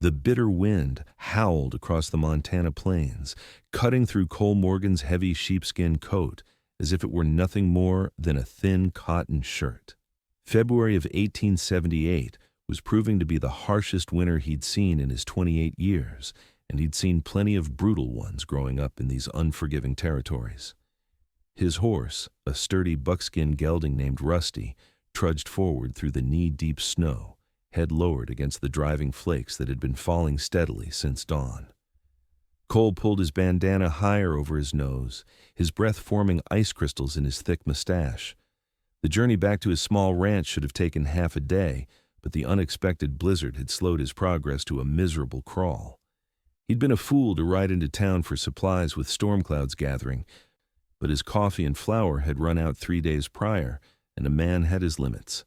The bitter wind howled across the Montana plains, cutting through Cole Morgan's heavy sheepskin coat as if it were nothing more than a thin cotton shirt. February of 1878 was proving to be the harshest winter he'd seen in his 28 years, and he'd seen plenty of brutal ones growing up in these unforgiving territories. His horse, a sturdy buckskin gelding named Rusty, trudged forward through the knee-deep snow, head lowered against the driving flakes that had been falling steadily since dawn. Cole pulled his bandana higher over his nose, his breath forming ice crystals in his thick mustache. The journey back to his small ranch should have taken half a day, but the unexpected blizzard had slowed his progress to a miserable crawl. He'd been a fool to ride into town for supplies with storm clouds gathering, but his coffee and flour had run out 3 days prior, and a man had his limits.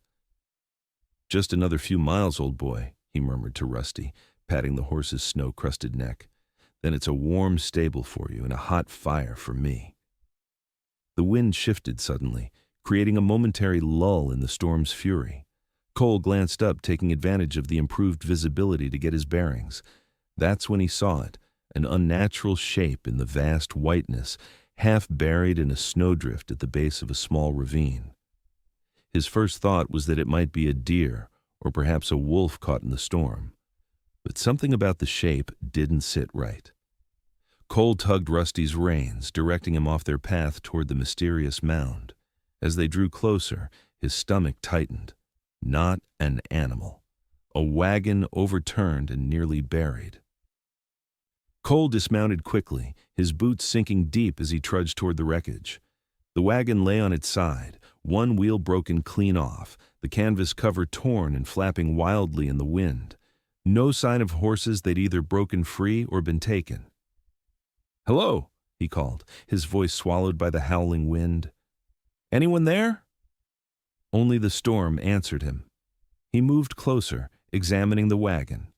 "Just another few miles, old boy," he murmured to Rusty, patting the horse's snow-crusted neck. "Then it's a warm stable for you and a hot fire for me." The wind shifted suddenly, creating a momentary lull in the storm's fury. Cole glanced up, taking advantage of the improved visibility to get his bearings. That's when he saw it, an unnatural shape in the vast whiteness, half buried in a snowdrift at the base of a small ravine. His first thought was that it might be a deer or perhaps a wolf caught in the storm. But something about the shape didn't sit right. Cole tugged Rusty's reins, directing him off their path toward the mysterious mound. As they drew closer, his stomach tightened. Not an animal. A wagon overturned and nearly buried. Cole dismounted quickly, his boots sinking deep as he trudged toward the wreckage. The wagon lay on its side, one wheel broken clean off, the canvas cover torn and flapping wildly in the wind. No sign of horses. They'd either broken free or been taken. "Hello," he called, his voice swallowed by the howling wind. "Anyone there?" Only the storm answered him. He moved closer, examining the wagon.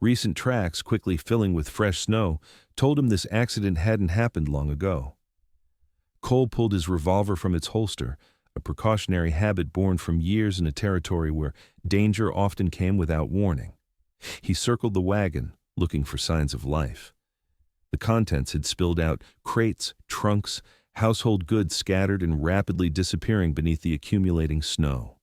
Recent tracks, quickly filling with fresh snow, told him this accident hadn't happened long ago. Cole pulled his revolver from its holster, a precautionary habit born from years in a territory where danger often came without warning. He circled the wagon, looking for signs of life. The contents had spilled out, crates, trunks, household goods scattered and rapidly disappearing beneath the accumulating snow.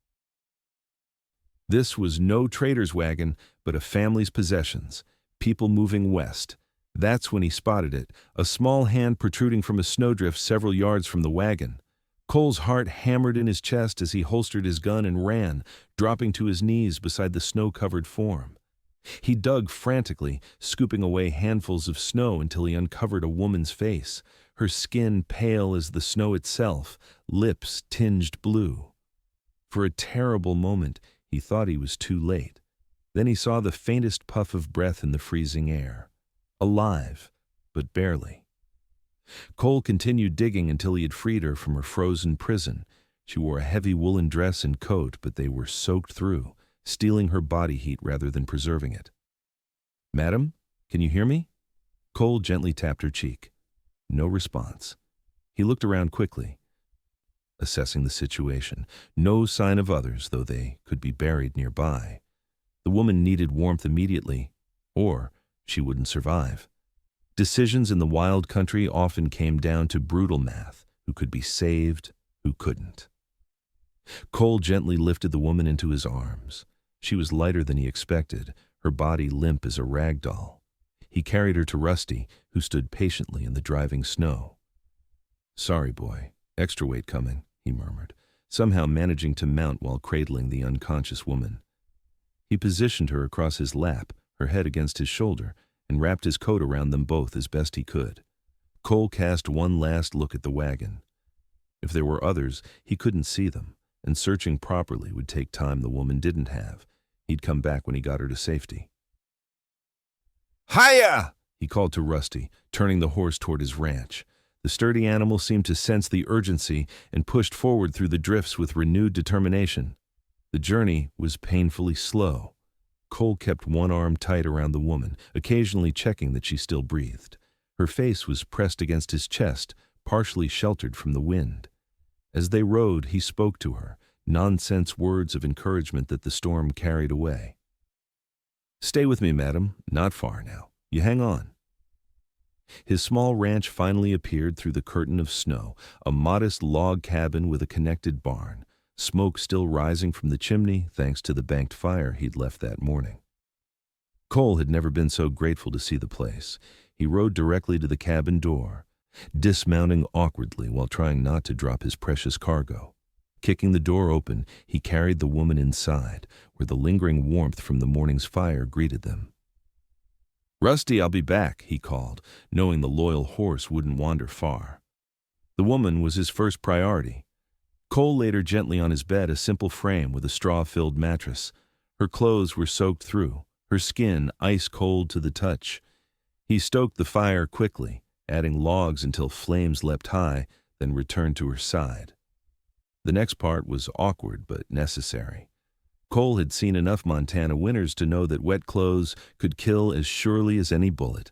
This was no trader's wagon, but a family's possessions, people moving west. That's when he spotted it, a small hand protruding from a snowdrift several yards from the wagon. Cole's heart hammered in his chest as he holstered his gun and ran, dropping to his knees beside the snow-covered form. He dug frantically, scooping away handfuls of snow until he uncovered a woman's face, her skin pale as the snow itself, lips tinged blue. For a terrible moment, he thought he was too late. Then he saw the faintest puff of breath in the freezing air. Alive, but barely. Cole continued digging until he had freed her from her frozen prison. She wore a heavy woolen dress and coat, but they were soaked through, stealing her body heat rather than preserving it. "Madam, can you hear me?" Cole gently tapped her cheek. No response. He looked around quickly, assessing the situation. No sign of others, though they could be buried nearby. The woman needed warmth immediately, or she wouldn't survive. Decisions in the wild country often came down to brutal math: who could be saved, who couldn't. Cole gently lifted the woman into his arms. She was lighter than he expected, her body limp as a rag doll. He carried her to Rusty, who stood patiently in the driving snow. "Sorry, boy. Extra weight coming," he murmured, somehow managing to mount while cradling the unconscious woman. He positioned her across his lap, her head against his shoulder, and wrapped his coat around them both as best he could. Cole cast one last look at the wagon. If there were others, he couldn't see them, and searching properly would take time the woman didn't have. He'd come back when he got her to safety. "Hiya!" he called to Rusty, turning the horse toward his ranch. The sturdy animal seemed to sense the urgency and pushed forward through the drifts with renewed determination. The journey was painfully slow. Cole kept one arm tight around the woman, occasionally checking that she still breathed. Her face was pressed against his chest, partially sheltered from the wind. As they rode, he spoke to her, nonsense words of encouragement that the storm carried away. Stay with me, madam. Not far now. You hang on. His small ranch finally appeared through the curtain of snow, a modest log cabin with a connected barn, smoke still rising from the chimney thanks to the banked fire he'd left that morning. Cole had never been so grateful to see the place. He rode directly to the cabin door, dismounting awkwardly while trying not to drop his precious cargo. Kicking the door open, he carried the woman inside, where the lingering warmth from the morning's fire greeted them. "Rusty, I'll be back," he called, knowing the loyal horse wouldn't wander far. The woman was his first priority. Cole laid her gently on his bed, a simple frame with a straw-filled mattress. Her clothes were soaked through, her skin ice-cold to the touch. He stoked the fire quickly, adding logs until flames leapt high, then returned to her side. The next part was awkward but necessary. Cole had seen enough Montana winters to know that wet clothes could kill as surely as any bullet.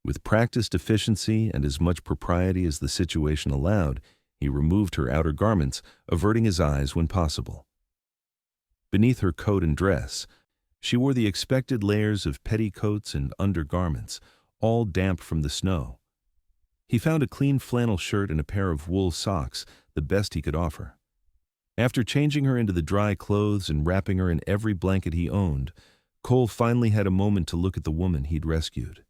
With practiced efficiency and as much propriety as the situation allowed, he removed her outer garments, averting his eyes when possible. Beneath her coat and dress, she wore the expected layers of petticoats and undergarments, all damp from the snow. He found a clean flannel shirt and a pair of wool socks, the best he could offer. After changing her into the dry clothes and wrapping her in every blanket he owned, Cole finally had a moment to look at the woman he'd rescued.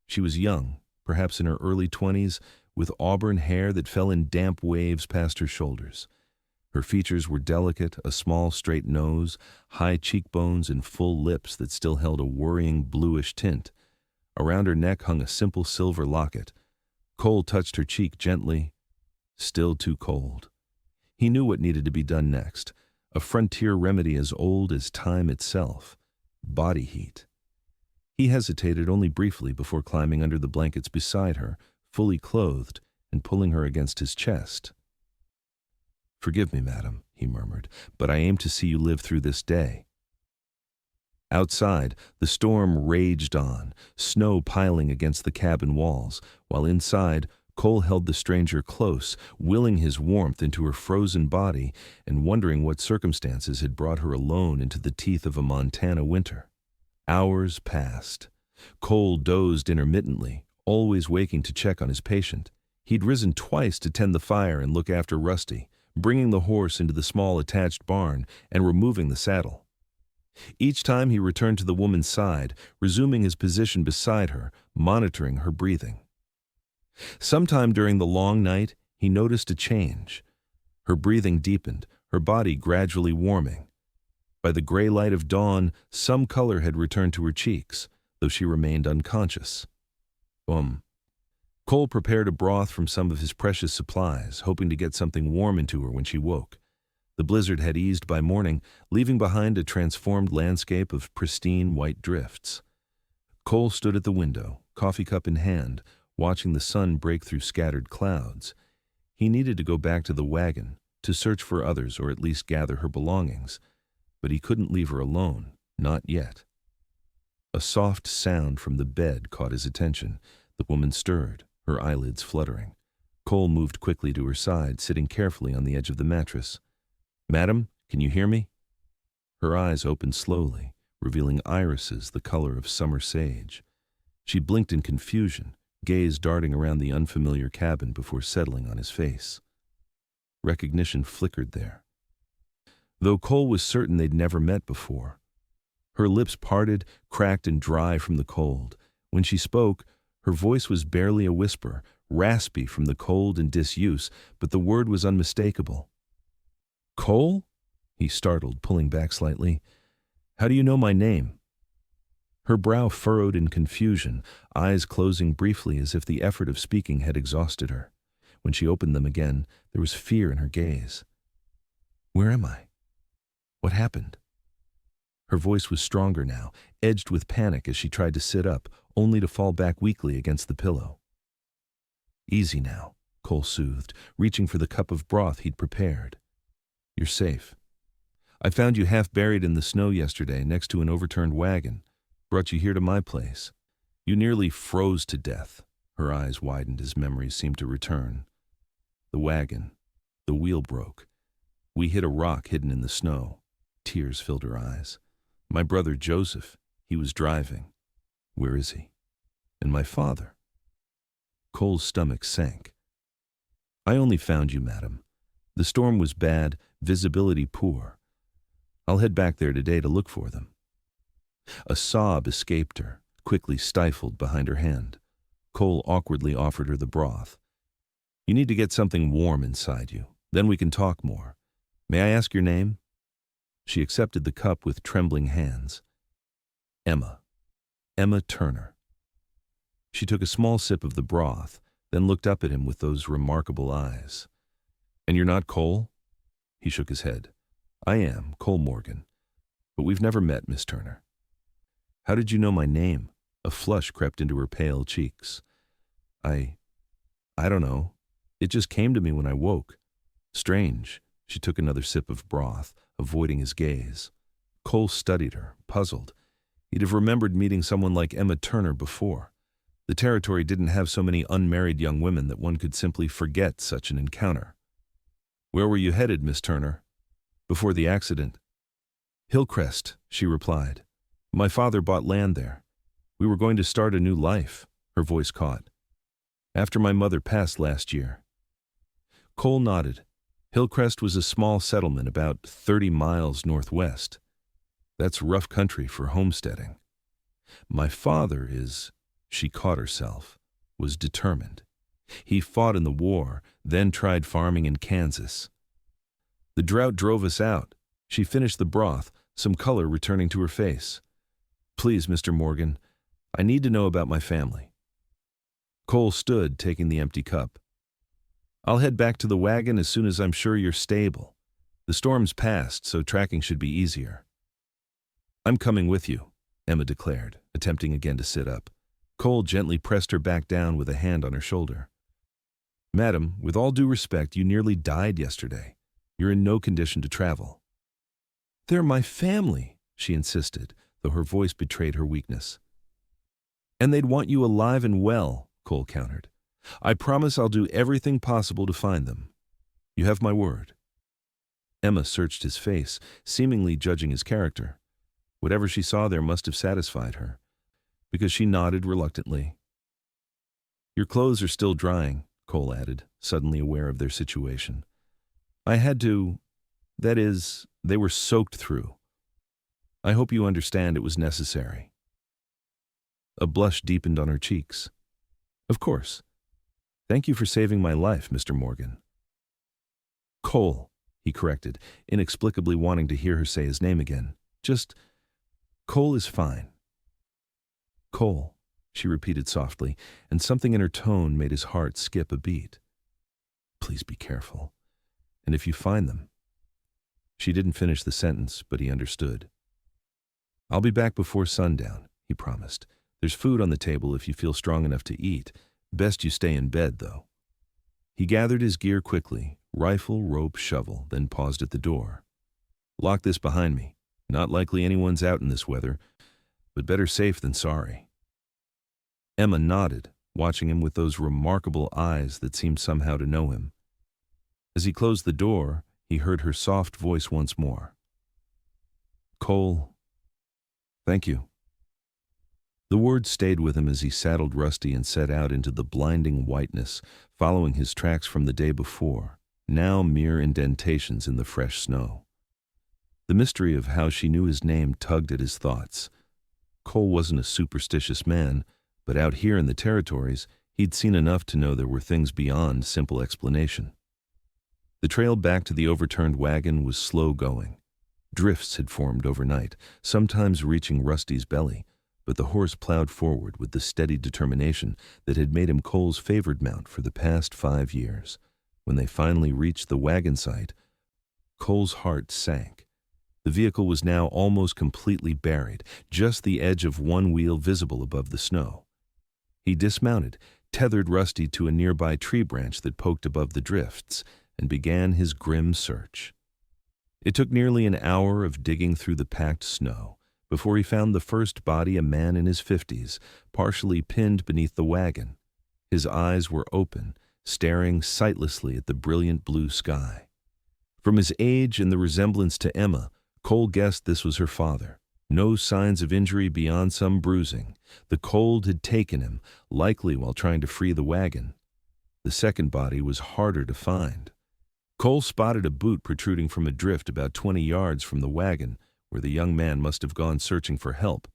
She was young, perhaps in her early 20s, with auburn hair that fell in damp waves past her shoulders. Her features were delicate, a small straight nose, high cheekbones, and full lips that still held a worrying bluish tint. Around her neck hung a simple silver locket. Cole touched her cheek gently. Still too cold. He knew what needed to be done next, a frontier remedy as old as time itself: body heat. He hesitated only briefly before climbing under the blankets beside her, fully clothed, and pulling her against his chest. "Forgive me, madam," he murmured, "but I aim to see you live through this day." Outside, the storm raged on, snow piling against the cabin walls, while inside, Cole held the stranger close, willing his warmth into her frozen body and wondering what circumstances had brought her alone into the teeth of a Montana winter. Hours passed. Cole dozed intermittently, always waking to check on his patient. He'd risen twice to tend the fire and look after Rusty, bringing the horse into the small attached barn and removing the saddle. Each time he returned to the woman's side, resuming his position beside her, monitoring her breathing. Sometime during the long night, he noticed a change. Her breathing deepened, her body gradually warming. By the gray light of dawn, some color had returned to her cheeks, though she remained unconscious. Cole prepared a broth from some of his precious supplies, hoping to get something warm into her when she woke. The blizzard had eased by morning, leaving behind a transformed landscape of pristine white drifts. Cole stood at the window, coffee cup in hand, watching the sun break through scattered clouds. He needed to go back to the wagon, to search for others or at least gather her belongings. But he couldn't leave her alone, not yet. A soft sound from the bed caught his attention. The woman stirred, her eyelids fluttering. Cole moved quickly to her side, sitting carefully on the edge of the mattress. "Madam, can you hear me?" Her eyes opened slowly, revealing irises the color of summer sage. She blinked in confusion, gaze darting around the unfamiliar cabin before settling on his face. Recognition flickered there, though Cole was certain they'd never met before. Her lips parted, cracked and dry from the cold. When she spoke, her voice was barely a whisper, raspy from the cold and disuse, but the word was unmistakable. "Cole?" he startled, pulling back slightly. "How do you know my name?" Her brow furrowed in confusion, eyes closing briefly as if the effort of speaking had exhausted her. When she opened them again, there was fear in her gaze. "Where am I? What happened?" Her voice was stronger now, edged with panic as she tried to sit up, only to fall back weakly against the pillow. "Easy now," Cole soothed, reaching for the cup of broth he'd prepared. "You're safe. I found you half buried in the snow yesterday next to an overturned wagon. Brought you here to my place. You nearly froze to death." Her eyes widened as memories seemed to return. "The wagon. The wheel broke. We hit a rock hidden in the snow." Tears filled her eyes. "My brother Joseph. He was driving. Where is he? And my father? Cole's stomach sank. I only found you, madam. The storm was bad, visibility poor. I'll head back there today to look for them. A sob escaped her, quickly stifled behind her hand. Cole awkwardly offered her the broth. You need to get something warm inside you. Then we can talk more. May I ask your name? She accepted the cup with trembling hands. Emma. Emma Turner. She took a small sip of the broth, then looked up at him with those remarkable eyes. And you're not Cole? He shook his head. I am, Cole Morgan. But we've never met, Miss Turner. How did you know my name? A flush crept into her pale cheeks. I don't know. It just came to me when I woke. Strange. She took another sip of broth, avoiding his gaze. Cole studied her, puzzled. He'd have remembered meeting someone like Emma Turner before. The territory didn't have so many unmarried young women that one could simply forget such an encounter. Where were you headed, Miss Turner? Before the accident. Hillcrest, she replied. My father bought land there. We were going to start a new life, her voice caught. After my mother passed last year. Cole nodded. Hillcrest was a small settlement about 30 miles northwest. That's rough country for homesteading. My father is, she caught herself, was determined. He fought in the war, then tried farming in Kansas. The drought drove us out. She finished the broth, some color returning to her face. Please, Mr. Morgan, I need to know about my family. Cole stood, taking the empty cup. I'll head back to the wagon as soon as I'm sure you're stable. The storm's passed, so tracking should be easier. I'm coming with you, Emma declared, attempting again to sit up. Cole gently pressed her back down with a hand on her shoulder. Madam, with all due respect, you nearly died yesterday. You're in no condition to travel. They're my family, she insisted, though her voice betrayed her weakness. And they'd want you alive and well, Cole countered. I promise I'll do everything possible to find them. You have my word. Emma searched his face, seemingly judging his character. Whatever she saw there must have satisfied her, because she nodded reluctantly. Your clothes are still drying, Cole added, suddenly aware of their situation. I had to, that is, they were soaked through. I hope you understand it was necessary. A blush deepened on her cheeks. Of course. Thank you for saving my life, Mr. Morgan. Cole, he corrected, inexplicably wanting to hear her say his name again. Just, Cole is fine. Cole, she repeated softly, and something in her tone made his heart skip a beat. Please be careful. And if you find them. She didn't finish the sentence, but he understood. I'll be back before sundown, he promised. There's food on the table if you feel strong enough to eat. Best you stay in bed, though. He gathered his gear quickly, rifle, rope, shovel, then paused at the door. Lock this behind me. Not likely anyone's out in this weather, but better safe than sorry. Emma nodded, watching him with those remarkable eyes that seemed somehow to know him. As he closed the door, he heard her soft voice once more. Cole, thank you. The words stayed with him as he saddled Rusty and set out into the blinding whiteness, following his tracks from the day before, now mere indentations in the fresh snow. The mystery of how she knew his name tugged at his thoughts. Cole wasn't a superstitious man, but out here in the territories, he'd seen enough to know there were things beyond simple explanation. The trail back to the overturned wagon was slow going. Drifts had formed overnight, sometimes reaching Rusty's belly, but the horse plowed forward with the steady determination that had made him Cole's favored mount for the past 5 years. When they finally reached the wagon site, Cole's heart sank. The vehicle was now almost completely buried, just the edge of one wheel visible above the snow. He dismounted, tethered Rusty to a nearby tree branch that poked above the drifts, and began his grim search. It took nearly an hour of digging through the packed snow before he found the first body, a man in his 50s, partially pinned beneath the wagon. His eyes were open, staring sightlessly at the brilliant blue sky. From his age and the resemblance to Emma, Cole guessed this was her father, No signs of injury beyond some bruising. The cold had taken him, likely while trying to free the wagon. The second body was harder to find. Cole spotted a boot protruding from a drift about 20 yards from the wagon, where the young man must have gone searching for help.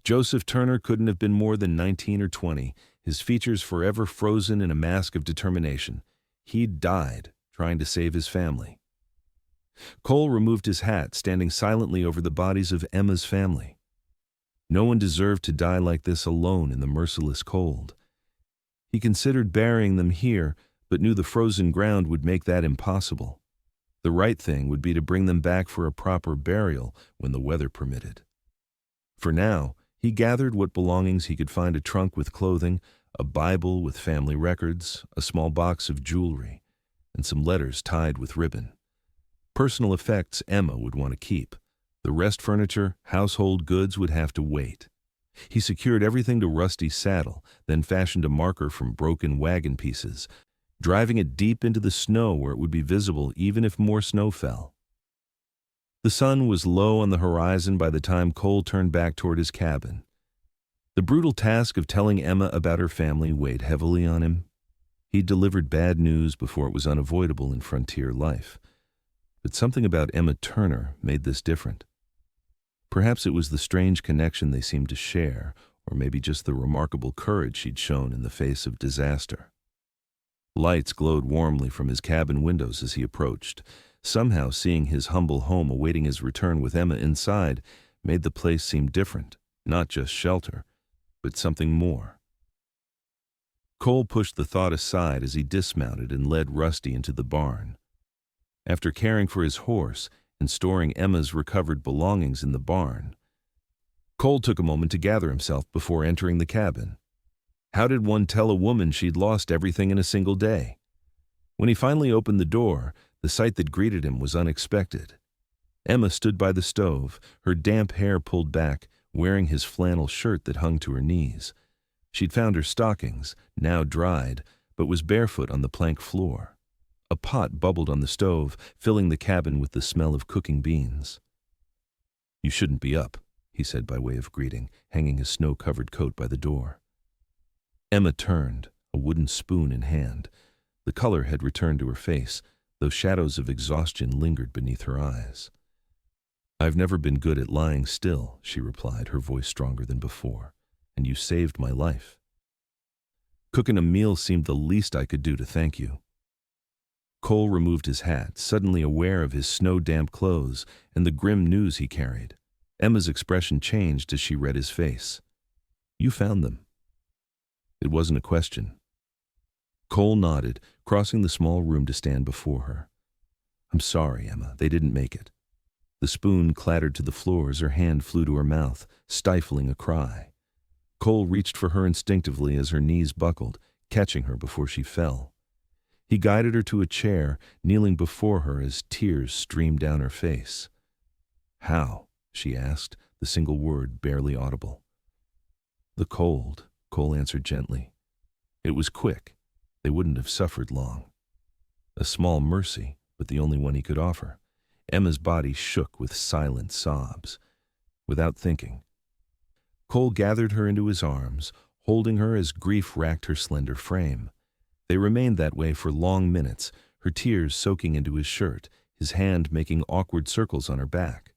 Joseph Turner couldn't have been more than 19 or 20, his features forever frozen in a mask of determination. He'd died trying to save his family. Cole removed his hat, standing silently over the bodies of Emma's family. No one deserved to die like this alone in the merciless cold. He considered burying them here, but knew the frozen ground would make that impossible. The right thing would be to bring them back for a proper burial when the weather permitted. For now, he gathered what belongings he could find: a trunk with clothing, a Bible with family records, a small box of jewelry, and some letters tied with ribbon. Personal effects Emma would want to keep. The rest, furniture, household goods, would have to wait. He secured everything to Rusty's saddle, then fashioned a marker from broken wagon pieces, driving it deep into the snow where it would be visible even if more snow fell. The sun was low on the horizon by the time Cole turned back toward his cabin. The brutal task of telling Emma about her family weighed heavily on him. He'd delivered bad news before it was unavoidable in frontier life. But something about Emma Turner made this different. Perhaps it was the strange connection they seemed to share, or maybe just the remarkable courage she'd shown in the face of disaster. Lights glowed warmly from his cabin windows as he approached. Somehow, seeing his humble home awaiting his return with Emma inside made the place seem different, not just shelter, but something more. Cole pushed the thought aside as he dismounted and led Rusty into the barn. After caring for his horse and storing Emma's recovered belongings in the barn, Cole took a moment to gather himself before entering the cabin. How did one tell a woman she'd lost everything in a single day? When he finally opened the door, the sight that greeted him was unexpected. Emma stood by the stove, her damp hair pulled back, wearing his flannel shirt that hung to her knees. She'd found her stockings, now dried, but was barefoot on the plank floor. A pot bubbled on the stove, filling the cabin with the smell of cooking beans. "You shouldn't be up," he said by way of greeting, hanging his snow-covered coat by the door. Emma turned, a wooden spoon in hand. The color had returned to her face, though shadows of exhaustion lingered beneath her eyes. "I've never been good at lying still," she replied, her voice stronger than before, "and you saved my life. Cooking a meal seemed the least I could do to thank you." Cole removed his hat, suddenly aware of his snow-damp clothes and the grim news he carried. Emma's expression changed as she read his face. "You found them." It wasn't a question. Cole nodded, crossing the small room to stand before her. "I'm sorry, Emma, they didn't make it." The spoon clattered to the floor as her hand flew to her mouth, stifling a cry. Cole reached for her instinctively as her knees buckled, catching her before she fell. He guided her to a chair, kneeling before her as tears streamed down her face. "How?" she asked, the single word barely audible. "The cold," Cole answered gently. "It was quick. They wouldn't have suffered long." A small mercy, but the only one he could offer. Emma's body shook with silent sobs. Without thinking, Cole gathered her into his arms, holding her as grief racked her slender frame. They remained that way for long minutes, her tears soaking into his shirt, his hand making awkward circles on her back.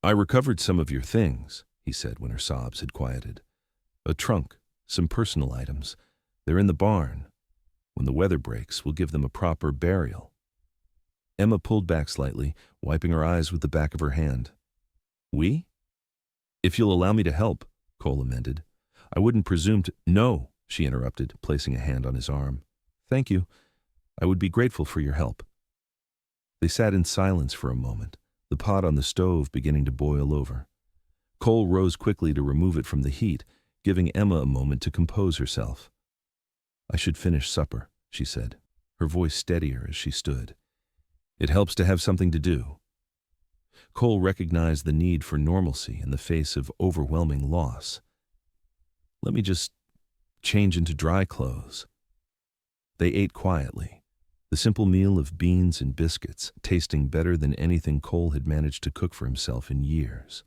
"I recovered some of your things," he said when her sobs had quieted. "A trunk, some personal items. They're in the barn. When the weather breaks, we'll give them a proper burial." Emma pulled back slightly, wiping her eyes with the back of her hand. "We?" "If you'll allow me to help," Cole amended. "I wouldn't presume to—" "No," she interrupted, placing a hand on his arm. "Thank you. I would be grateful for your help." They sat in silence for a moment, the pot on the stove beginning to boil over. Cole rose quickly to remove it from the heat, giving Emma a moment to compose herself. "I should finish supper," she said, her voice steadier as she stood. "It helps to have something to do." Cole recognized the need for normalcy in the face of overwhelming loss. "Let me just change into dry clothes." They ate quietly. The simple meal of beans and biscuits, tasting better than anything Cole had managed to cook for himself in years.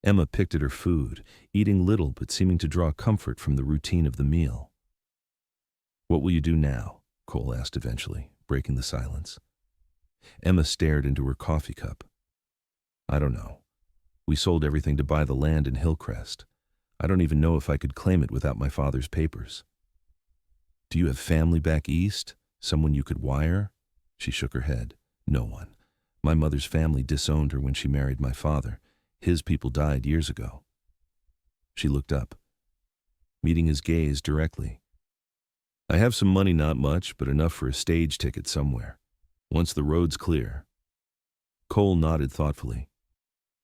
Emma picked at her food, eating little but seeming to draw comfort from the routine of the meal. "What will you do now?" Cole asked eventually, breaking the silence. Emma stared into her coffee cup. "I don't know. We sold everything to buy the land in Hillcrest. I don't even know if I could claim it without my father's papers." "Do you have family back east? Someone you could wire?" She shook her head. "No one. My mother's family disowned her when she married my father. His people died years ago." She looked up, meeting his gaze directly. "I have some money, not much, but enough for a stage ticket somewhere. Once the road's clear." Cole nodded thoughtfully.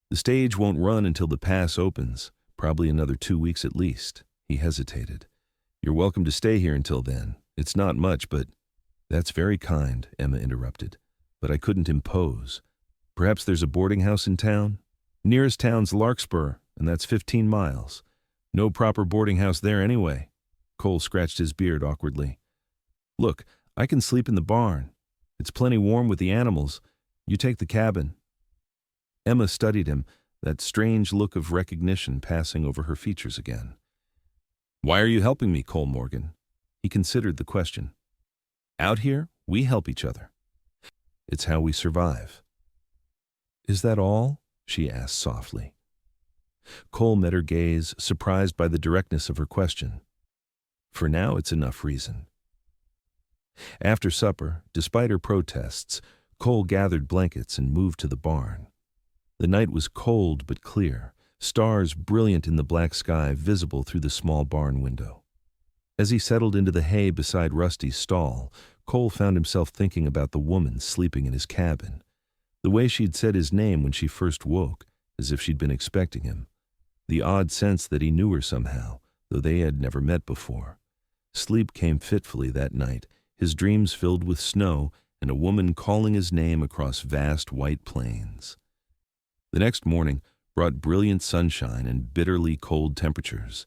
"The stage won't run until the pass opens, probably another 2 weeks at least." He hesitated. "You're welcome to stay here until then. It's not much, but—" "That's very kind," Emma interrupted. "But I couldn't impose. Perhaps there's a boarding house in town? Nearest town's Larkspur, and that's 15 miles. No proper boarding house there anyway." Cole scratched his beard awkwardly. "Look, I can sleep in the barn. It's plenty warm with the animals. You take the cabin." Emma studied him, that strange look of recognition passing over her features again. "Why are you helping me, Cole Morgan?" He considered the question. "Out here, we help each other. It's how we survive." "Is that all?" she asked softly. Cole met her gaze, surprised by the directness of her question. "For now, it's enough reason." After supper, despite her protests, Cole gathered blankets and moved to the barn. The night was cold but clear, stars brilliant in the black sky visible through the small barn window. As he settled into the hay beside Rusty's stall, Cole found himself thinking about the woman sleeping in his cabin. The way she'd said his name when she first woke, as if she'd been expecting him. The odd sense that he knew her somehow, though they had never met before. Sleep came fitfully that night, his dreams filled with snow and a woman calling his name across vast white plains. The next morning brought brilliant sunshine and bitterly cold temperatures.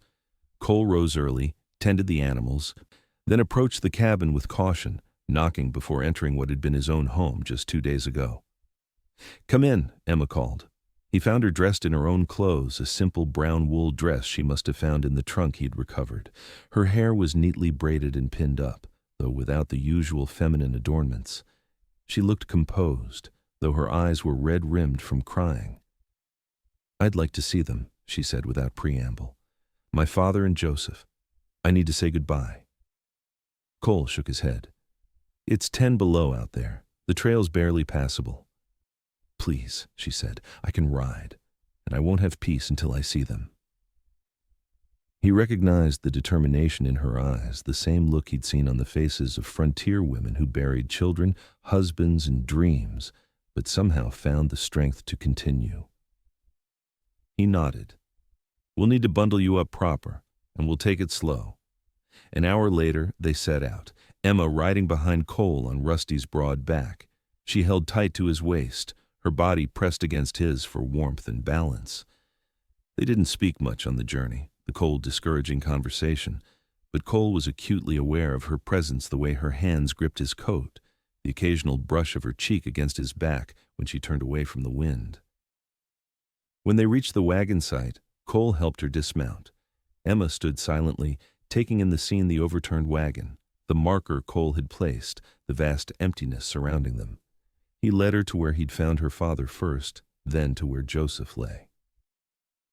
Cole rose early, tended the animals, then approached the cabin with caution, knocking before entering what had been his own home just 2 days ago. "Come in," Emma called. He found her dressed in her own clothes, a simple brown wool dress she must have found in the trunk he'd recovered. Her hair was neatly braided and pinned up, though without the usual feminine adornments. She looked composed, though her eyes were red-rimmed from crying. "I'd like to see them," she said without preamble. "My father and Joseph. I need to say goodbye." Cole shook his head. "It's 10 below out there. The trail's barely passable." "Please," she said, "I can ride, and I won't have peace until I see them." He recognized the determination in her eyes, the same look he'd seen on the faces of frontier women who buried children, husbands, and dreams, but somehow found the strength to continue. He nodded. "We'll need to bundle you up proper, and we'll take it slow." An hour later, they set out, Emma riding behind Cole on Rusty's broad back. She held tight to his waist, her body pressed against his for warmth and balance. They didn't speak much on the journey, the cold, discouraging conversation, but Cole was acutely aware of her presence the way her hands gripped his coat, the occasional brush of her cheek against his back when she turned away from the wind. When they reached the wagon site, Cole helped her dismount. Emma stood silently, taking in the scene: the overturned wagon, the marker Cole had placed, the vast emptiness surrounding them. He led her to where he'd found her father first, then to where Joseph lay.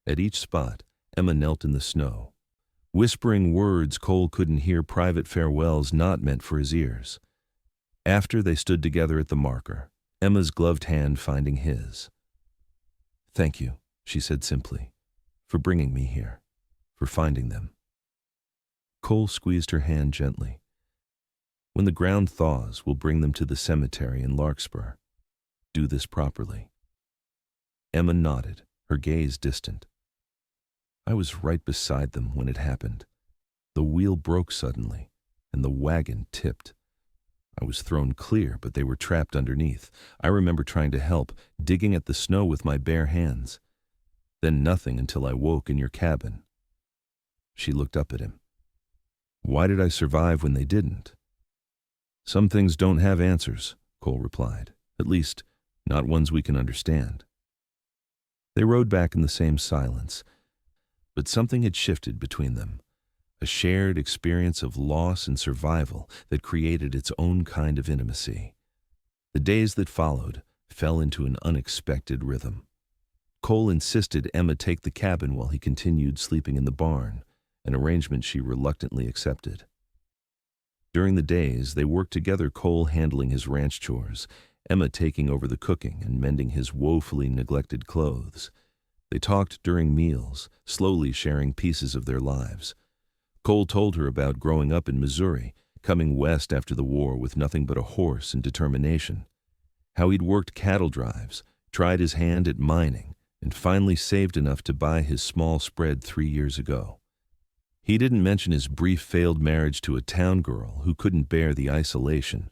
At each spot, Emma knelt in the snow, whispering words Cole couldn't hear, private farewells not meant for his ears. After, they stood together at the marker, Emma's gloved hand finding his. "Thank you," she said simply, "for bringing me here, for finding them." Cole squeezed her hand gently. "When the ground thaws, we'll bring them to the cemetery in Larkspur. Do this properly." Emma nodded, her gaze distant. "I was right beside them when it happened. The wheel broke suddenly, and the wagon tipped. I was thrown clear, but they were trapped underneath. I remember trying to help, digging at the snow with my bare hands. Then nothing until I woke in your cabin." She looked up at him. "Why did I survive when they didn't?" Some things don't have answers, Cole replied. At least, not ones we can understand. They rode back in the same silence, but something had shifted between them, a shared experience of loss and survival that created its own kind of intimacy. The days that followed fell into an unexpected rhythm. Cole insisted Emma take the cabin while he continued sleeping in the barn, an arrangement she reluctantly accepted. During the days, they worked together, Cole handling his ranch chores, Emma taking over the cooking and mending his woefully neglected clothes. They talked during meals, slowly sharing pieces of their lives. Cole told her about growing up in Missouri, coming west after the war with nothing but a horse and determination. How he'd worked cattle drives, tried his hand at mining, and finally saved enough to buy his small spread 3 years ago. He didn't mention his brief failed marriage to a town girl who couldn't bear the isolation,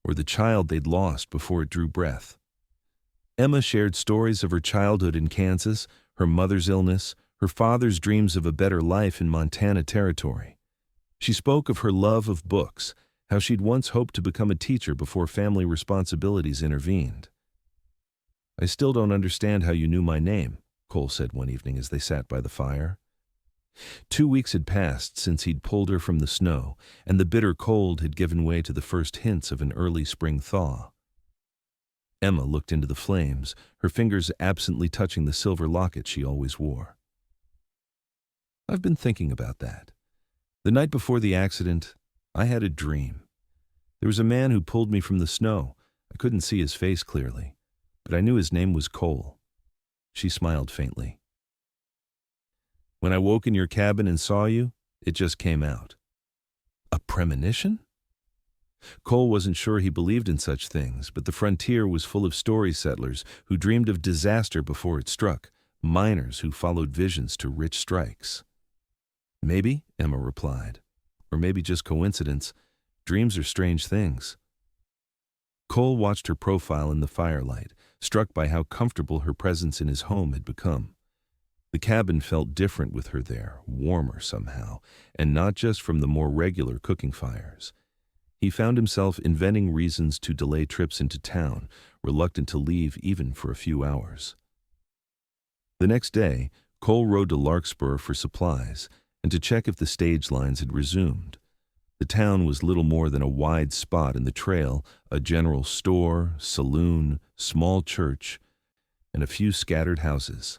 or the child they'd lost before it drew breath. Emma shared stories of her childhood in Kansas, her mother's illness, her father's dreams of a better life in Montana Territory. She spoke of her love of books, how she'd once hoped to become a teacher before family responsibilities intervened. "I still don't understand how you knew my name," Cole said one evening as they sat by the fire. 2 weeks had passed since he'd pulled her from the snow, and the bitter cold had given way to the first hints of an early spring thaw. Emma looked into the flames, her fingers absently touching the silver locket she always wore. "I've been thinking about that. The night before the accident, I had a dream. There was a man who pulled me from the snow. I couldn't see his face clearly, but I knew his name was Cole." She smiled faintly. "When I woke in your cabin and saw you, it just came out." "A premonition?" Cole wasn't sure he believed in such things, but the frontier was full of story settlers who dreamed of disaster before it struck, miners who followed visions to rich strikes. "Maybe," Emma replied, "or maybe just coincidence. Dreams are strange things." Cole watched her profile in the firelight, struck by how comfortable her presence in his home had become. The cabin felt different with her there, warmer somehow, and not just from the more regular cooking fires. He found himself inventing reasons to delay trips into town, reluctant to leave even for a few hours. The next day, Cole rode to Larkspur for supplies and to check if the stage lines had resumed. The town was little more than a wide spot in the trail, a general store, saloon, small church, and a few scattered houses.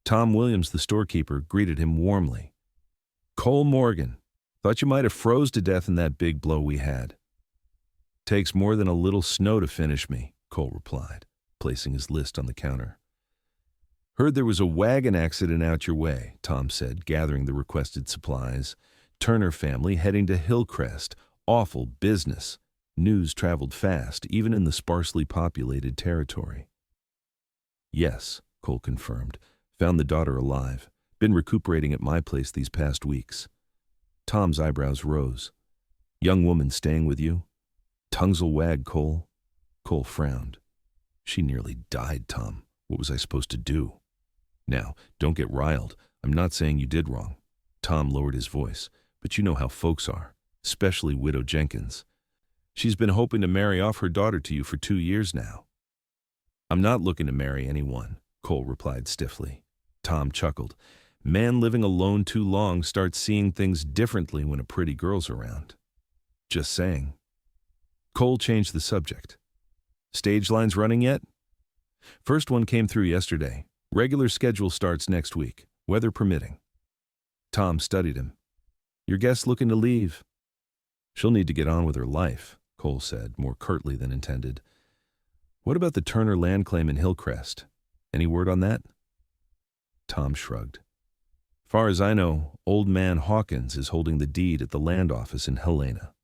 Tom Williams, the storekeeper, greeted him warmly. "Cole Morgan, thought you might have froze to death in that big blow we had." "Takes more than a little snow to finish me," Cole replied, placing his list on the counter. "Heard there was a wagon accident out your way," Tom said, gathering the requested supplies. "Turner family heading to Hillcrest. Awful business." News traveled fast, even in the sparsely populated territory. "Yes," Cole confirmed. "Found the daughter alive. Been recuperating at my place these past weeks." Tom's eyebrows rose. "Young woman staying with you?" "Tongues'll wag, Cole." Cole frowned. "She nearly died, Tom. What was I supposed to do?" "Now, don't get riled. I'm not saying you did wrong." Tom lowered his voice. "But you know how folks are, especially Widow Jenkins. She's been hoping to marry off her daughter to you for 2 years now." "I'm not looking to marry anyone," Cole replied stiffly. Tom chuckled. "Man living alone too long starts seeing things differently when a pretty girl's around." "Just saying." Cole changed the subject. "Stage lines running yet?" "First one came through yesterday. Regular schedule starts next week, weather permitting." Tom studied him. "Your guest looking to leave?" "She'll need to get on with her life," Cole said, more curtly than intended. "What about the Turner land claim in Hillcrest? Any word on that?" Tom shrugged. "Far as I know, old man Hawkins is holding the deed at the land office in Helena.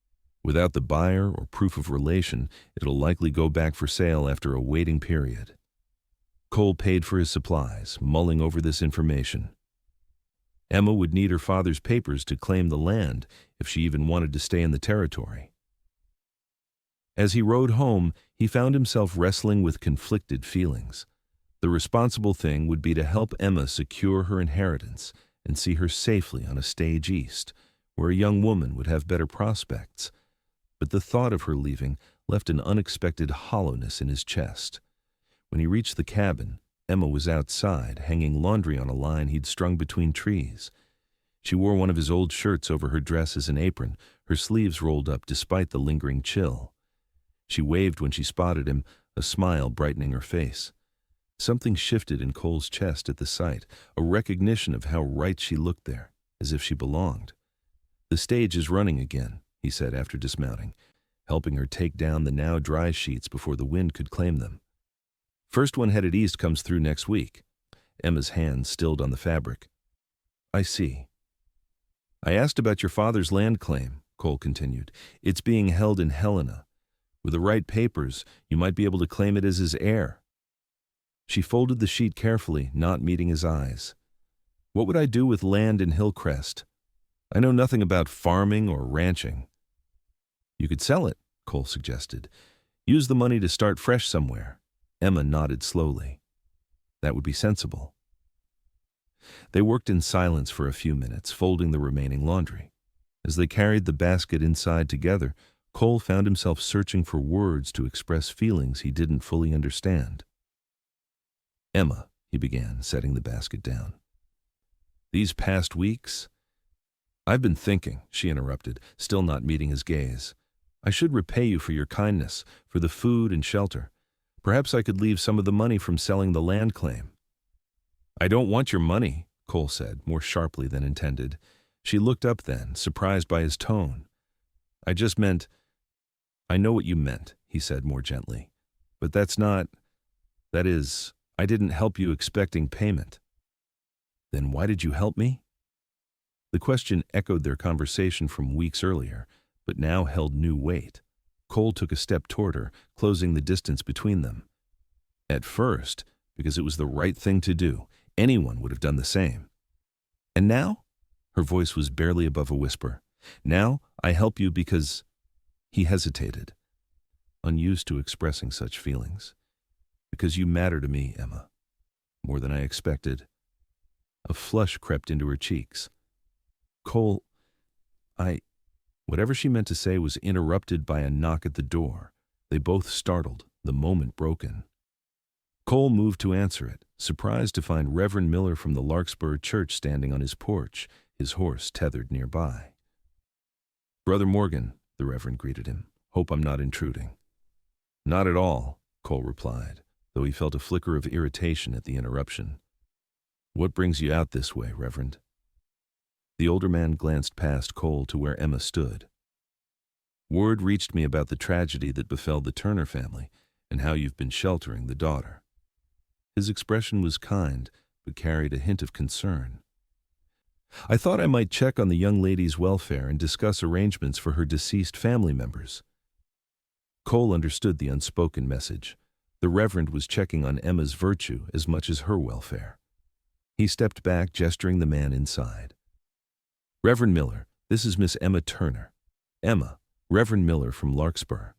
Without the buyer or proof of relation, it'll likely go back for sale after a waiting period." Cole paid for his supplies, mulling over this information. Emma would need her father's papers to claim the land if she even wanted to stay in the territory. As he rode home, he found himself wrestling with conflicted feelings. The responsible thing would be to help Emma secure her inheritance and see her safely on a stage east, where a young woman would have better prospects. but the thought of her leaving left an unexpected hollowness in his chest. When he reached the cabin, Emma was outside, hanging laundry on a line he'd strung between trees. She wore one of his old shirts over her dress as an apron, her sleeves rolled up despite the lingering chill. She waved when she spotted him, a smile brightening her face. Something shifted in Cole's chest at the sight, a recognition of how right she looked there, as if she belonged. "The stage is running again," he said after dismounting, helping her take down the now dry sheets before the wind could claim them. "First one headed east comes through next week." Emma's hand stilled on the fabric. "I see." "I asked about your father's land claim," Cole continued. "It's being held in Helena. With the right papers, you might be able to claim it as his heir." She folded the sheet carefully, not meeting his eyes. "What would I do with land in Hillcrest? I know nothing about farming or ranching." "You could sell it," Cole suggested. "Use the money to start fresh somewhere." Emma nodded slowly. "That would be sensible." They worked in silence for a few minutes, folding the remaining laundry. As they carried the basket inside together, Cole found himself searching for words to express feelings he didn't fully understand. "Emma," he began, setting the basket down. "These past weeks—" "I've been thinking," she interrupted, still not meeting his gaze. "I should repay you for your kindness, for the food and shelter. Perhaps I could leave some of the money from selling the land claim." "I don't want your money," Cole said, more sharply than intended. She looked up then, surprised by his tone. "I just meant—" "I know what you meant," he said more gently. "But that's not— that is, I didn't help you expecting payment." "Then why did you help me?" The question echoed their conversation from weeks earlier, but now held new weight. Cole took a step toward her, closing the distance between them. "At first, because it was the right thing to do. Anyone would have done the same. And now?" Her voice was barely above a whisper. "Now I help you because—" He hesitated, unused to expressing such feelings. "Because you matter to me, Emma. More than I expected." A flush crept into her cheeks. "Cole, Whatever she meant to say was interrupted by a knock at the door. They both startled, the moment broken. Cole moved to answer it, surprised to find Reverend Miller from the Larkspur Church standing on his porch, his horse tethered nearby. "Brother Morgan," the Reverend greeted him. "Hope I'm not intruding." "Not at all," Cole replied, though he felt a flicker of irritation at the interruption. "What brings you out this way, Reverend?" The older man glanced past Cole to where Emma stood. "Word reached me about the tragedy that befell the Turner family and how you've been sheltering the daughter." His expression was kind, but carried a hint of concern. "I thought I might check on the young lady's welfare and discuss arrangements for her deceased family members." Cole understood the unspoken message. The Reverend was checking on Emma's virtue as much as her welfare. He stepped back, gesturing the man inside. "Reverend Miller, this is Miss Emma Turner. Emma, Reverend Miller from Larkspur."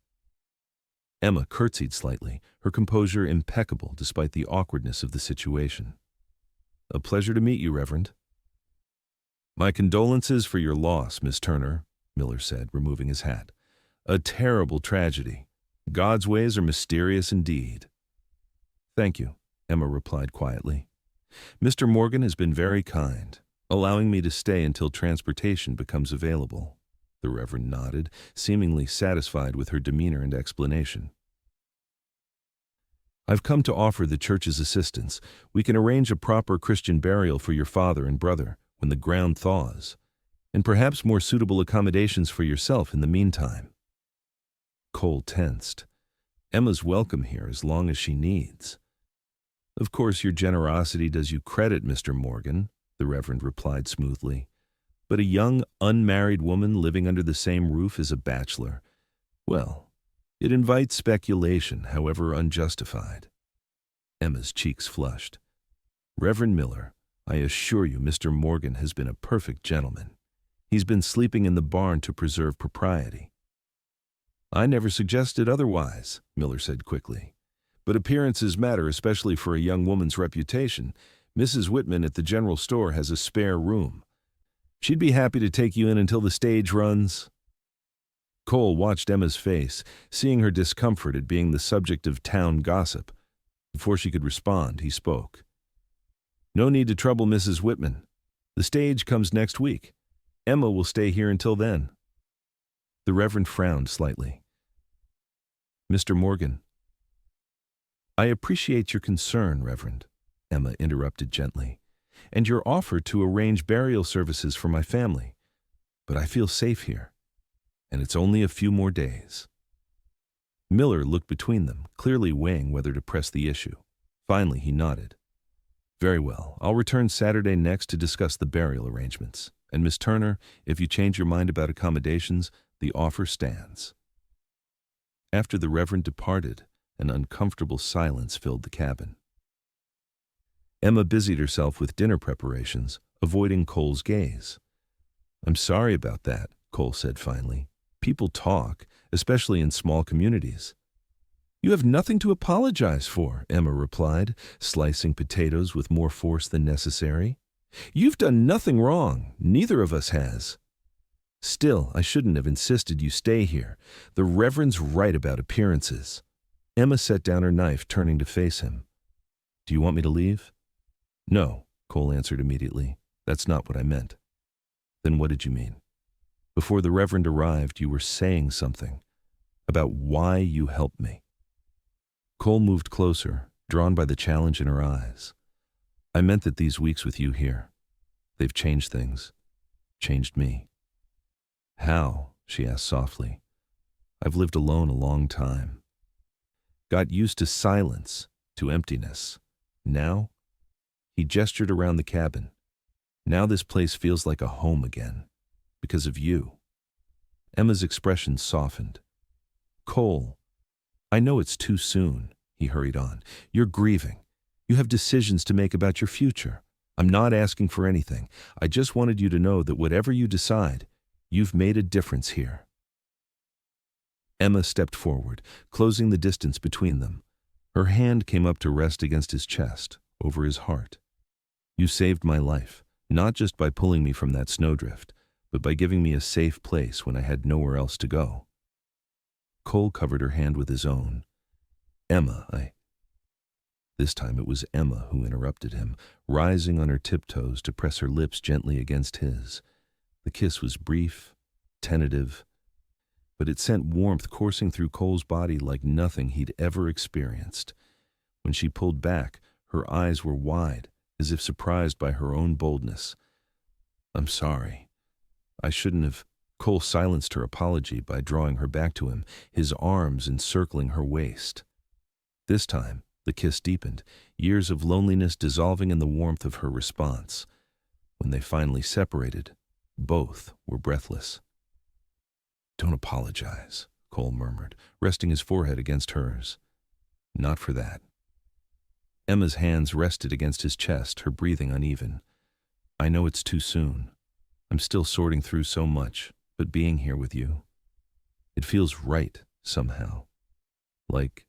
Emma curtsied slightly, her composure impeccable despite the awkwardness of the situation. "A pleasure to meet you, Reverend." "My condolences for your loss, Miss Turner," Miller said, removing his hat. "A terrible tragedy. God's ways are mysterious indeed." "Thank you," Emma replied quietly. "Mr. Morgan has been very kind, allowing me to stay until transportation becomes available." The Reverend nodded, seemingly satisfied with her demeanor and explanation. "I've come to offer the church's assistance. We can arrange a proper Christian burial for your father and brother when the ground thaws, and perhaps more suitable accommodations for yourself in the meantime." Cole tensed. Emma's welcome here as long as she needs. "Of course your generosity does you credit, Mr. Morgan," the Reverend replied smoothly. "But a young, unmarried woman living under the same roof as a bachelor, well, it invites speculation, however unjustified." Emma's cheeks flushed. "Reverend Miller, I assure you Mr. Morgan has been a perfect gentleman. He's been sleeping in the barn to preserve propriety." "I never suggested otherwise," Miller said quickly. "But appearances matter, especially for a young woman's reputation. Mrs. Whitman at the general store has a spare room. She'd be happy to take you in until the stage runs." Cole watched Emma's face, seeing her discomfort at being the subject of town gossip. Before she could respond, he spoke. "No need to trouble Mrs. Whitman. The stage comes next week. Emma will stay here until then." The Reverend frowned slightly. "Mr. Morgan." "I appreciate your concern, Reverend," Emma interrupted gently, "and your offer to arrange burial services for my family. But I feel safe here, and it's only a few more days." Miller looked between them, clearly weighing whether to press the issue. Finally, he nodded. "Very well. I'll return Saturday next to discuss the burial arrangements. And Miss Turner, if you change your mind about accommodations, the offer stands." After the Reverend departed, an uncomfortable silence filled the cabin. Emma busied herself with dinner preparations, avoiding Cole's gaze. "I'm sorry about that," Cole said finally. "People talk, especially in small communities." "You have nothing to apologize for," Emma replied, slicing potatoes with more force than necessary. "You've done nothing wrong. Neither of us has. Still, I shouldn't have insisted you stay here. The Reverend's right about appearances." Emma set down her knife, turning to face him. "Do you want me to leave?" "No," Cole answered immediately. "That's not what I meant." "Then what did you mean?" "Before the Reverend arrived, you were saying something about why you helped me." Cole moved closer, drawn by the challenge in her eyes. "I meant that these weeks with you here, they've changed things, changed me." "How?" she asked softly. "I've lived alone a long time. Got used to silence, to emptiness. Now," he gestured around the cabin, "now this place feels like a home again, because of you." Emma's expression softened. "Cole, I know it's too soon," he hurried on. "You're grieving. You have decisions to make about your future. I'm not asking for anything. I just wanted you to know that whatever you decide, you've made a difference here." Emma stepped forward, closing the distance between them. Her hand came up to rest against his chest, over his heart. "You saved my life, not just by pulling me from that snowdrift, but by giving me a safe place when I had nowhere else to go." Cole covered her hand with his own. "Emma, This time it was Emma who interrupted him, rising on her tiptoes to press her lips gently against his. The kiss was brief, tentative, but it sent warmth coursing through Cole's body like nothing he'd ever experienced. When she pulled back, her eyes were wide, as if surprised by her own boldness. "I'm sorry. I shouldn't have." Cole silenced her apology by drawing her back to him, his arms encircling her waist. This time, the kiss deepened, years of loneliness dissolving in the warmth of her response. When they finally separated, both were breathless. "Don't apologize," Cole murmured, resting his forehead against hers. "Not for that." Emma's hands rested against his chest, her breathing uneven. "I know it's too soon. I'm still sorting through so much, but being here with you, it feels right somehow. Like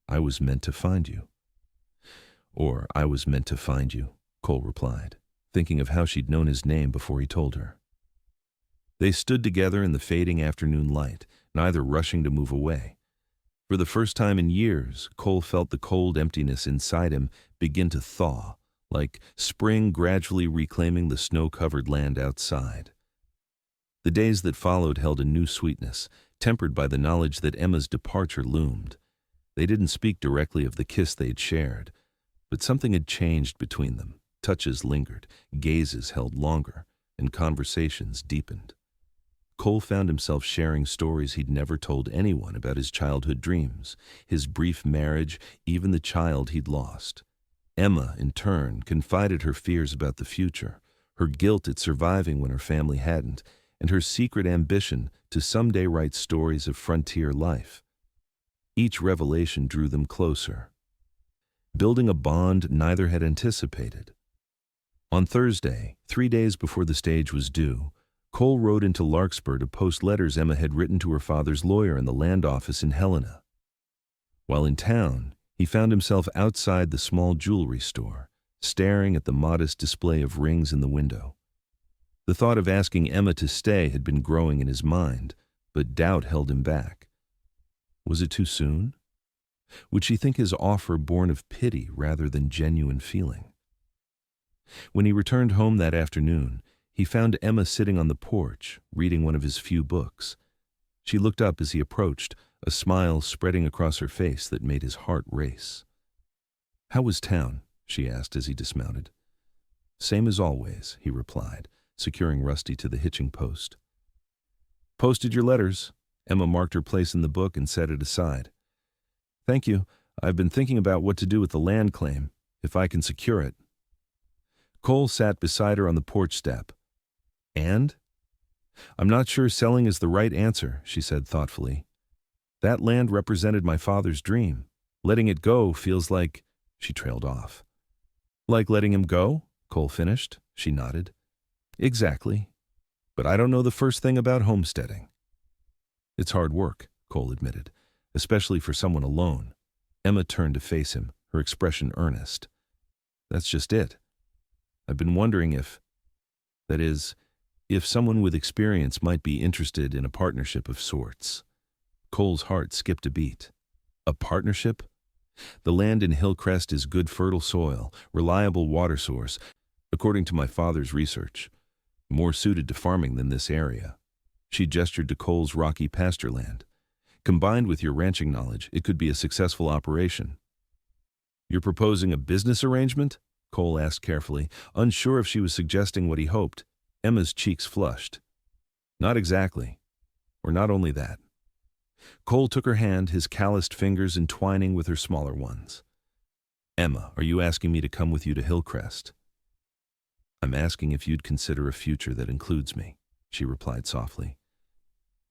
I was meant to find you." "Or I was meant to find you," Cole replied, thinking of how she'd known his name before he told her. They stood together in the fading afternoon light, neither rushing to move away. For the first time in years, Cole felt the cold emptiness inside him begin to thaw, like spring gradually reclaiming the snow-covered land outside. The days that followed held a new sweetness, tempered by the knowledge that Emma's departure loomed. They didn't speak directly of the kiss they'd shared, but something had changed between them. Touches lingered, gazes held longer, and conversations deepened. Cole found himself sharing stories he'd never told anyone about his childhood dreams, his brief marriage, even the child he'd lost. Emma, in turn, confided her fears about the future, her guilt at surviving when her family hadn't, and her secret ambition to someday write stories of frontier life. Each revelation drew them closer, building a bond neither had anticipated. On Thursday, 3 days before the stage was due, Cole rode into Larkspur to post letters Emma had written to her father's lawyer in the land office in Helena. While in town, he found himself outside the small jewelry store, staring at the modest display of rings in the window. The thought of asking Emma to stay had been growing in his mind, but doubt held him back. Was it too soon? Would she think his offer born of pity rather than genuine feeling? When he returned home that afternoon, he found Emma sitting on the porch, reading one of his few books. She looked up as he approached, a smile spreading across her face that made his heart race. "How was town?" she asked as he dismounted. "Same as always," he replied, securing Rusty to the hitching post. "Posted your letters." Emma marked her place in the book and set it aside. "Thank you. I've been thinking about what to do with the land claim, if I can secure it." Cole sat beside her on the porch step. "And?" "I'm not sure selling is the right answer," she said thoughtfully. "That land represented my father's dream. Letting it go feels like—" She trailed off. "Like letting him go?" Cole finished. She nodded. "Exactly. But I don't know the first thing about homesteading." "It's hard work," Cole admitted, "especially for someone alone." Emma turned to face him, her expression earnest. "That's just it. I've been wondering that is, if someone with experience might be interested in a partnership of sorts." Cole's heart skipped a beat. "A partnership? The land in Hillcrest is good fertile soil, reliable water source, according to my father's research. More suited to farming than this area." She gestured to Cole's rocky pasture land. "Combined with your ranching knowledge, it could be a successful operation." "You're proposing a business arrangement?" Cole asked carefully, unsure if she was suggesting what he hoped. Emma's cheeks flushed. "Not exactly. Or not only that." Cole took her hand, his calloused fingers entwining with her smaller ones. "Emma, are you asking me to come with you to Hillcrest?" "I'm asking if you'd consider a future that includes me," she replied softly.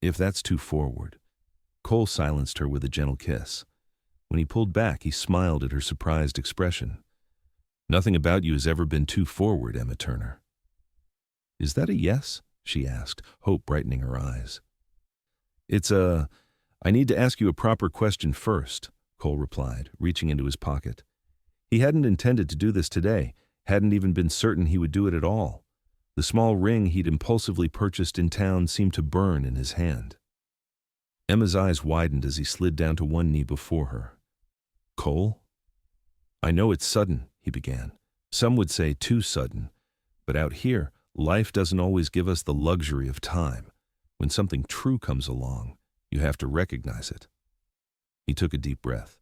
"If that's too forward." Cole silenced her with a gentle kiss. When he pulled back, he smiled at her surprised expression. "Nothing about you has ever been too forward, Emma Turner." "Is that a yes?" she asked, hope brightening her eyes. I need to ask you a proper question first," Cole replied, reaching into his pocket. He hadn't intended to do this today, hadn't even been certain he would do it at all. The small ring he'd impulsively purchased in town seemed to burn in his hand. Emma's eyes widened as he slid down to one knee before her. "Cole?" "I know it's sudden," he began. "Some would say too sudden. But out here, life doesn't always give us the luxury of time. When something true comes along, you have to recognize it." He took a deep breath.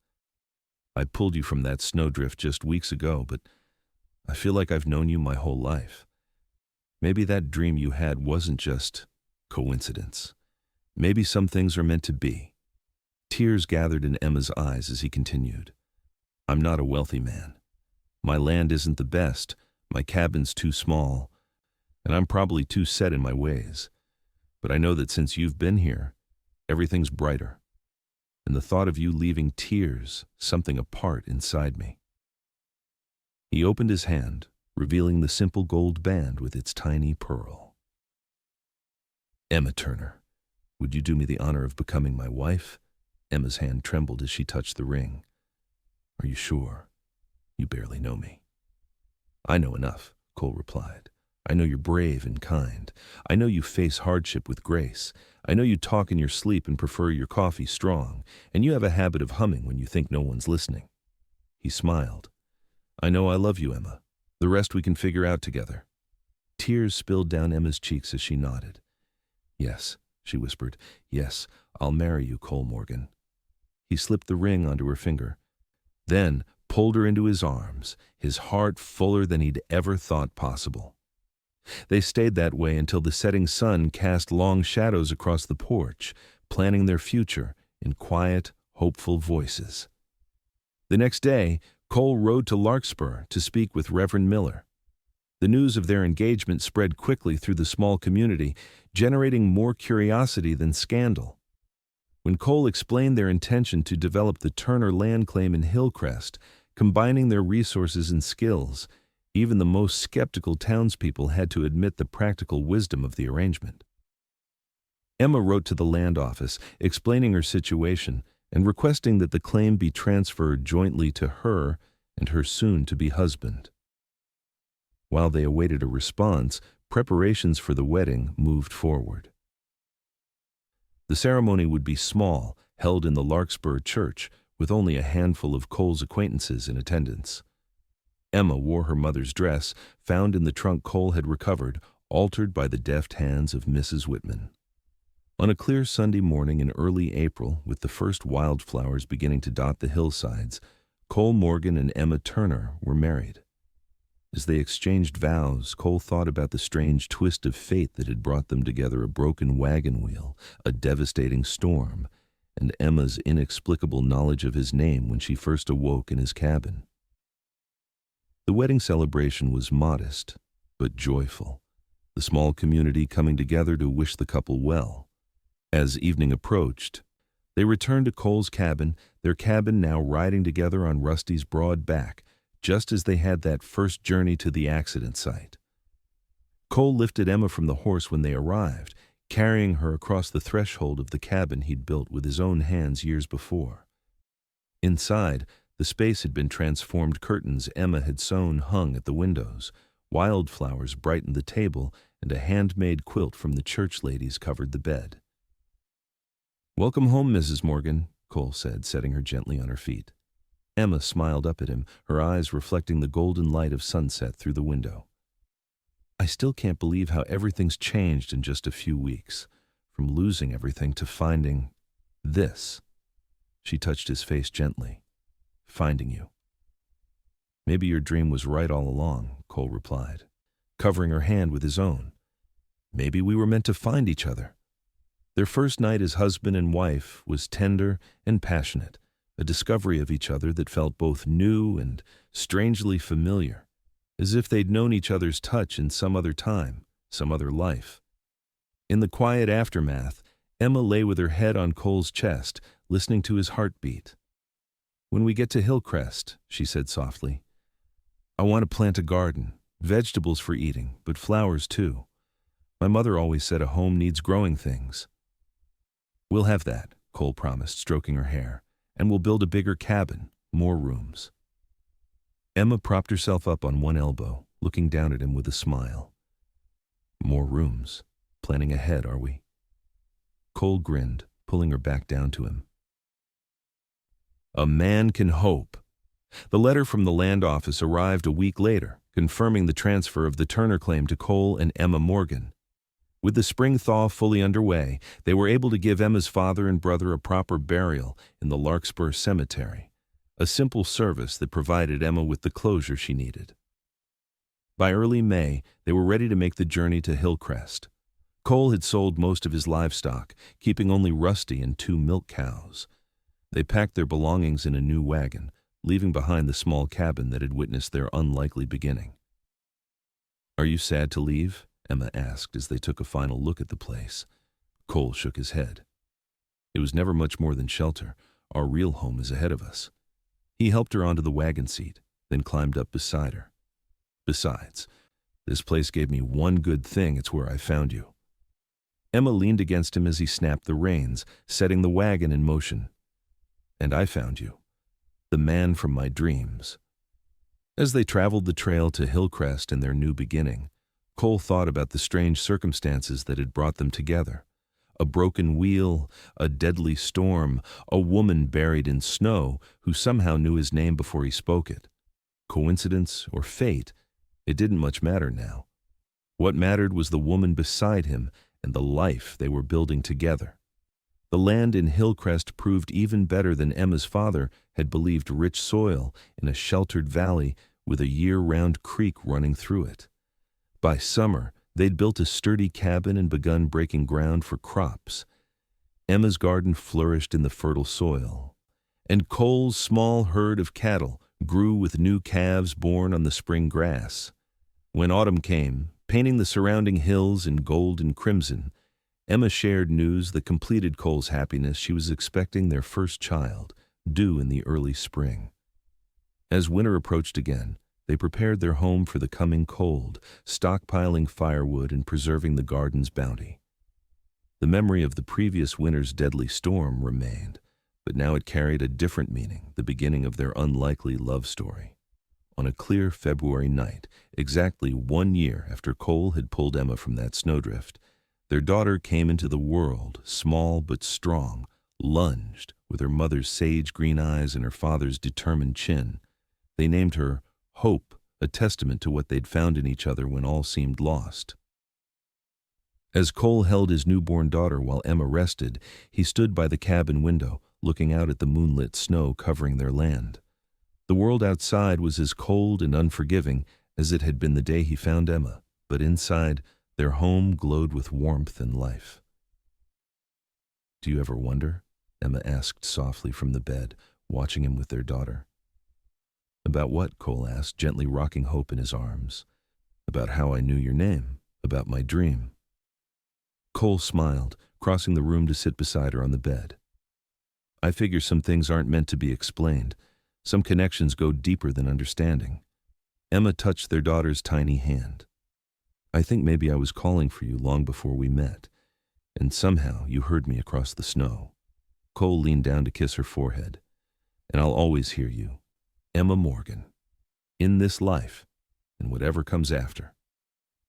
"I pulled you from that snowdrift just weeks ago, but I feel like I've known you my whole life. Maybe that dream you had wasn't just coincidence. Maybe some things are meant to be." Tears gathered in Emma's eyes as he continued. "I'm not a wealthy man. My land isn't the best, my cabin's too small, and I'm probably too set in my ways. But I know that since you've been here, everything's brighter. And the thought of you leaving tears something apart inside me." He opened his hand, revealing the simple gold band with its tiny pearl. "Emma Turner, would you do me the honor of becoming my wife?" Emma's hand trembled as she touched the ring. "Are you sure? You barely know me." "I know enough," Cole replied. "I know you're brave and kind. I know you face hardship with grace. I know you talk in your sleep and prefer your coffee strong, and you have a habit of humming when you think no one's listening." He smiled. "I know I love you, Emma. The rest we can figure out together." Tears spilled down Emma's cheeks as she nodded. "Yes," she whispered. "Yes, I'll marry you, Cole Morgan." He slipped the ring onto her finger, then pulled her into his arms, his heart fuller than he'd ever thought possible. They stayed that way until the setting sun cast long shadows across the porch, planning their future in quiet, hopeful voices. The next day, Cole rode to Larkspur to speak with Reverend Miller. The news of their engagement spread quickly through the small community, generating more curiosity than scandal. When Cole explained their intention to develop the Turner land claim in Hillcrest, combining their resources and skills, even the most skeptical townspeople had to admit the practical wisdom of the arrangement. Emma wrote to the land office, explaining her situation and requesting that the claim be transferred jointly to her and her soon-to-be husband. While they awaited a response, preparations for the wedding moved forward. The ceremony would be small, held in the Larkspur church, with only a handful of Cole's acquaintances in attendance. Emma wore her mother's dress, found in the trunk Cole had recovered, altered by the deft hands of Mrs. Whitman. On a clear Sunday morning in early April, with the first wildflowers beginning to dot the hillsides, Cole Morgan and Emma Turner were married. As they exchanged vows, Cole thought about the strange twist of fate that had brought them together: a broken wagon wheel, a devastating storm, and Emma's inexplicable knowledge of his name when she first awoke in his cabin. The wedding celebration was modest, but joyful, the small community coming together to wish the couple well. As evening approached, they returned to Cole's cabin, their cabin now riding together on Rusty's broad back, just as they had that first journey to the accident site. Cole lifted Emma from the horse when they arrived, carrying her across the threshold of the cabin he'd built with his own hands years before. Inside, the space had been transformed. Curtains Emma had sewn hung at the windows, wildflowers brightened the table, and a handmade quilt from the church ladies covered the bed. "Welcome home, Mrs. Morgan," Cole said, setting her gently on her feet. Emma smiled up at him, her eyes reflecting the golden light of sunset through the window. "I still can't believe how everything's changed in just a few weeks, from losing everything to finding this." She touched his face gently. "Finding you." "Maybe your dream was right all along," Cole replied, covering her hand with his own. "Maybe we were meant to find each other." Their first night as husband and wife was tender and passionate, a discovery of each other that felt both new and strangely familiar, as if they'd known each other's touch in some other time, some other life. In the quiet aftermath, Emma lay with her head on Cole's chest, listening to his heartbeat. "When we get to Hillcrest," she said softly, "I want to plant a garden, vegetables for eating, but flowers too. My mother always said a home needs growing things." "We'll have that," Cole promised, stroking her hair, "and we'll build a bigger cabin, more rooms." Emma propped herself up on one elbow, looking down at him with a smile. "More rooms. Planning ahead, are we?" Cole grinned, pulling her back down to him. A man can hope. The letter from the land office arrived a week later, confirming the transfer of the Turner claim to Cole and Emma Morgan. With the spring thaw fully underway, they were able to give Emma's father and brother a proper burial in the Larkspur Cemetery, a simple service that provided Emma with the closure she needed. By early May, they were ready to make the journey to Hillcrest. Cole had sold most of his livestock, keeping only Rusty and 2 milk cows. They packed their belongings in a new wagon, leaving behind the small cabin that had witnessed their unlikely beginning. "Are you sad to leave?" Emma asked as they took a final look at the place. Cole shook his head. "It was never much more than shelter. Our real home is ahead of us." He helped her onto the wagon seat, then climbed up beside her. "Besides, this place gave me one good thing: it's where I found you." Emma leaned against him as he snapped the reins, setting the wagon in motion. "And I found you, the man from my dreams." As they traveled the trail to Hillcrest and their new beginning, Cole thought about the strange circumstances that had brought them together. A broken wheel, a deadly storm, a woman buried in snow who somehow knew his name before he spoke it. Coincidence or fate, it didn't much matter now. What mattered was the woman beside him and the life they were building together. The land in Hillcrest proved even better than Emma's father had believed: rich soil in a sheltered valley with a year-round creek running through it. By summer, they'd built a sturdy cabin and begun breaking ground for crops. Emma's garden flourished in the fertile soil, and Cole's small herd of cattle grew with new calves born on the spring grass. When autumn came, painting the surrounding hills in gold and crimson, Emma shared news that completed Cole's happiness. She was expecting their first child, due in the early spring. As winter approached again, they prepared their home for the coming cold, stockpiling firewood and preserving the garden's bounty. The memory of the previous winter's deadly storm remained, but now it carried a different meaning: the beginning of their unlikely love story. On a clear February night, exactly 1 year after Cole had pulled Emma from that snowdrift, Their daughter came into the world, small but strong, lunged, with her mother's sage green eyes and her father's determined chin. They named her Hope, a testament to what they'd found in each other when all seemed lost. As Cole held his newborn daughter while Emma rested, he stood by the cabin window, looking out at the moonlit snow covering their land. The world outside was as cold and unforgiving as it had been the day he found Emma, but inside, their home glowed with warmth and life. "Do you ever wonder?" Emma asked softly from the bed, watching him with their daughter. "About what?" Cole asked, gently rocking Hope in his arms. "About how I knew your name, about my dream." Cole smiled, crossing the room to sit beside her on the bed. "I figure some things aren't meant to be explained. Some connections go deeper than understanding." Emma touched their daughter's tiny hand. "I think maybe I was calling for you long before we met, and somehow you heard me across the snow." Cole leaned down to kiss her forehead. "And I'll always hear you, Emma Morgan, in this life and whatever comes after."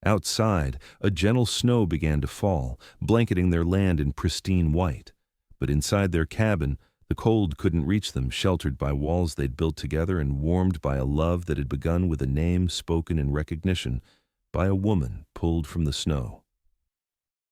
Outside, a gentle snow began to fall, blanketing their land in pristine white. But inside their cabin, the cold couldn't reach them, sheltered by walls they'd built together and warmed by a love that had begun with a name spoken in recognition by a woman pulled from the snow.